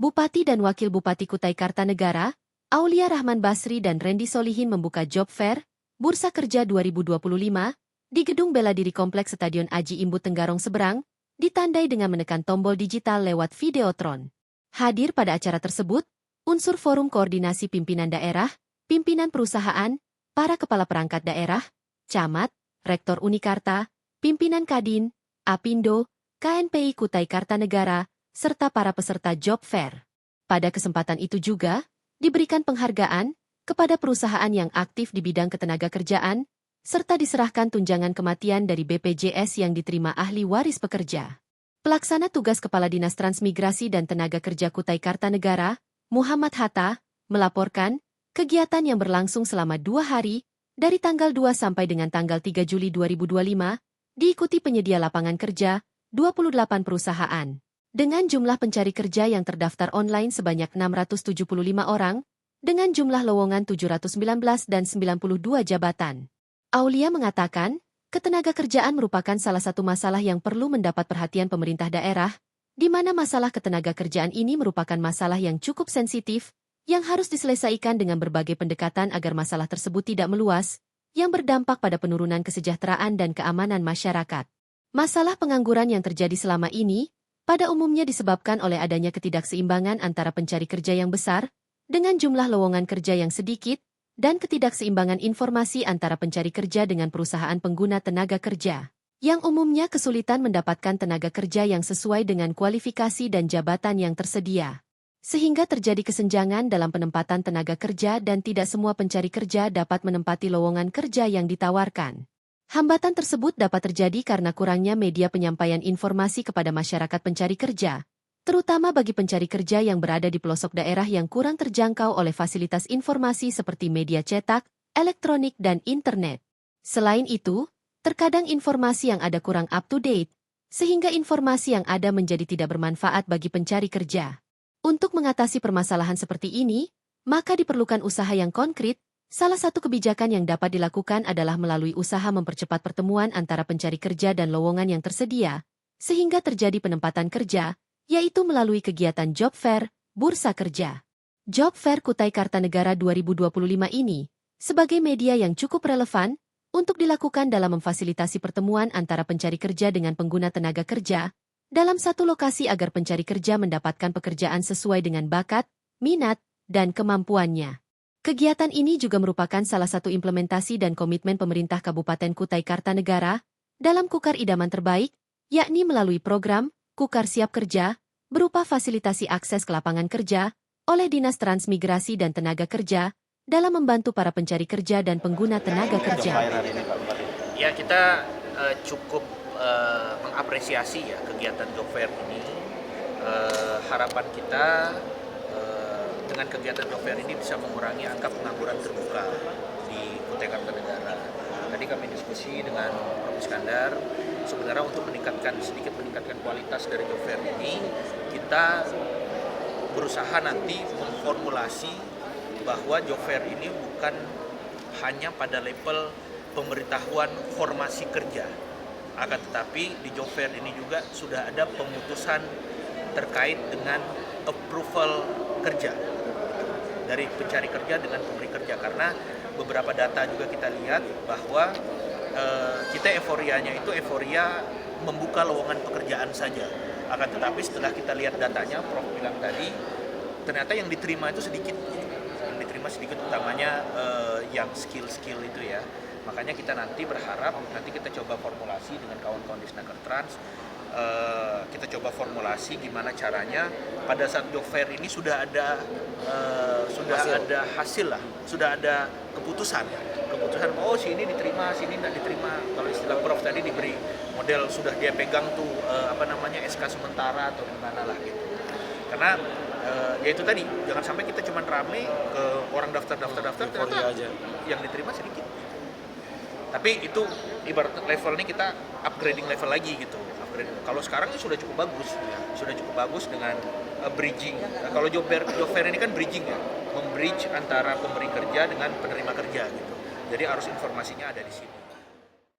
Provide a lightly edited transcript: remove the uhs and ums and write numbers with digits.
Bupati dan Wakil Bupati Kutai Kartanegara, Aulia Rahman Basri dan Randy Solihin membuka job fair, Bursa Kerja 2025, di Gedung Bela Diri Kompleks Stadion Aji Imbu Tenggarong Seberang, ditandai dengan menekan tombol digital lewat Videotron. Hadir pada acara tersebut, unsur Forum Koordinasi Pimpinan Daerah, pimpinan perusahaan, para kepala perangkat daerah, camat, rektor Unikarta, pimpinan Kadin, Apindo, KNPI Kutai Kartanegara, serta para peserta job fair. Pada kesempatan itu juga, diberikan penghargaan kepada perusahaan yang aktif di bidang ketenagakerjaan, serta diserahkan tunjangan kematian dari BPJS yang diterima ahli waris pekerja. Pelaksana tugas Kepala Dinas Transmigrasi dan Tenaga Kerja Kutai Kartanegara, Muhammad Hatta, melaporkan, kegiatan yang berlangsung selama 2 hari, dari tanggal 2 sampai dengan tanggal 3 Juli 2025, diikuti penyedia lapangan kerja, 28 perusahaan. Dengan jumlah pencari kerja yang terdaftar online sebanyak 675 orang, dengan jumlah lowongan 719 dan 92 jabatan. Aulia mengatakan, ketenagakerjaan merupakan salah satu masalah yang perlu mendapat perhatian pemerintah daerah, di mana masalah ketenagakerjaan ini merupakan masalah yang cukup sensitif, yang harus diselesaikan dengan berbagai pendekatan agar masalah tersebut tidak meluas, yang berdampak pada penurunan kesejahteraan dan keamanan masyarakat. Masalah pengangguran yang terjadi selama ini, pada umumnya disebabkan oleh adanya ketidakseimbangan antara pencari kerja yang besar, dengan jumlah lowongan kerja yang sedikit, dan ketidakseimbangan informasi antara pencari kerja dengan perusahaan pengguna tenaga kerja, yang umumnya kesulitan mendapatkan tenaga kerja yang sesuai dengan kualifikasi dan jabatan yang tersedia. Sehingga terjadi kesenjangan dalam penempatan tenaga kerja dan tidak semua pencari kerja dapat menempati lowongan kerja yang ditawarkan. Hambatan tersebut dapat terjadi karena kurangnya media penyampaian informasi kepada masyarakat pencari kerja, terutama bagi pencari kerja yang berada di pelosok daerah yang kurang terjangkau oleh fasilitas informasi seperti media cetak, elektronik, dan internet. Selain itu, terkadang informasi yang ada kurang up-to-date, sehingga informasi yang ada menjadi tidak bermanfaat bagi pencari kerja. Untuk mengatasi permasalahan seperti ini, maka diperlukan usaha yang konkret. Salah satu kebijakan yang dapat dilakukan adalah melalui usaha mempercepat pertemuan antara pencari kerja dan lowongan yang tersedia, sehingga terjadi penempatan kerja, yaitu melalui kegiatan job fair, bursa kerja. Job Fair Kutai Kartanegara 2025 ini, sebagai media yang cukup relevan, untuk dilakukan dalam memfasilitasi pertemuan antara pencari kerja dengan pengguna tenaga kerja, dalam satu lokasi agar pencari kerja mendapatkan pekerjaan sesuai dengan bakat, minat, dan kemampuannya. Kegiatan ini juga merupakan salah satu implementasi dan komitmen pemerintah Kabupaten Kutai Kartanegara dalam Kukar Idaman Terbaik, yakni melalui program Kukar Siap Kerja, berupa fasilitasi akses ke lapangan kerja oleh Dinas Transmigrasi dan Tenaga Kerja dalam membantu para pencari kerja dan pengguna tenaga kerja. Ya, kita cukup mengapresiasi ya kegiatan job fair ini. Harapan kita dengan kegiatan job fair ini bisa mengurangi angka pengangguran terbuka di Kutai Kartanegara. Tadi kami diskusi dengan Prof. Iskandar, sebenarnya untuk sedikit meningkatkan kualitas dari job fair ini, kita berusaha nanti memformulasi bahwa job fair ini bukan hanya pada level pemberitahuan formasi kerja, akan tetapi di job fair ini juga sudah ada pemutusan terkait dengan approval kerja dari pencari kerja dengan pemberi kerja, karena beberapa data juga kita lihat bahwa kita euforianya itu euforia membuka lowongan pekerjaan saja, akan tetapi setelah kita lihat datanya, Prof bilang tadi, ternyata yang diterima itu sedikit, utamanya yang skill itu ya. Makanya kita nanti berharap, nanti kita coba formulasi dengan kawan-kawan di Snaker Trans, kita coba formulasi gimana caranya pada saat job fair ini sudah ada hasil lah, sudah ada keputusan oh sini diterima, sini tidak diterima. Kalau istilah Prof tadi diberi model sudah dia pegang tuh SK sementara atau gimana lah gitu. Karena ya itu tadi, jangan sampai kita cuma rame ke orang daftar ternyata aja yang diterima sedikit. Tapi itu ibarat level ini kita upgrading level lagi gitu. Kalau sekarang ini sudah cukup bagus dengan bridging. Nah, kalau job fair ini kan bridging ya, membridge antara pemberi kerja dengan penerima kerja gitu. Jadi harus informasinya ada di sini.